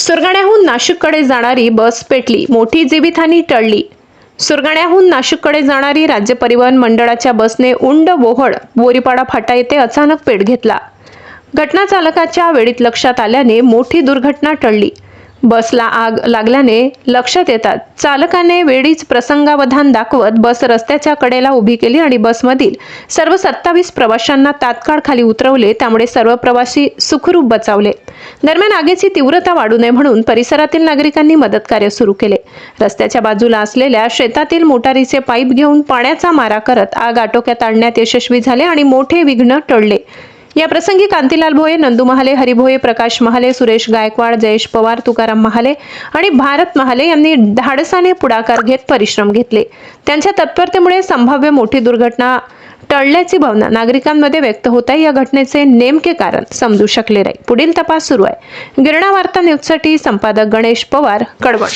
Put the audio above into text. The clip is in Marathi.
सुरगाण्याहून नाशिककडे जाणारी बस पेटली, मोठी जीवितहानी टळली। सुरगाण्याहून नाशिककडे जाणारी राज्य परिवहन मंडळाच्या बसने उंड बोहड बोरीपाडा फाटा येथे अचानक पेट घेतला। घटना चालकाच्या वेळीत लक्षात आल्याने मोठी दुर्घटना टळली। बसला आग लागल्याने लक्षात येतात चालकाने वेळीच प्रसंगावधान दाखवत बस रस्त्याच्या कडेला उभी केली आणि बसमधील सर्व 27 प्रवाशांना तात्काळ खाली उतरवले। त्यामुळे सर्व प्रवासी सुखरूप बचावले। दरम्यान आगीची तीव्रता वाढू नये म्हणून परिसरातील नागरिकांनी मदत कार्य सुरू केले। रस्त्याच्या बाजूला असलेल्या शेतातील मोटारीचे पाईप घेऊन पाण्याचा मारा करत आग आटोक्यात आणण्यात यशस्वी झाले आणि मोठे विघ्न टळले। या प्रसंगी कांतीलाल भोये, नंदू महाले, हरी भोये, प्रकाश महाले, सुरेश गायकवाड, जयेश पवार, तुकाराम महाले आणि भारत महाले यांनी धाडसाने पुढाकार घेत परिश्रम घेतले। त्यांच्या तत्परतेमुळे संभाव्य मोठी दुर्घटना टळल्याची भावना नागरिकांमध्ये व्यक्त होत आहे। या घटनेचे नेमके कारण समजू शकले नाही। पुढील तपास सुरू आहे। गिरणा वार्ता न्यूजसाठी संपादक गणेश पवार, कळवण।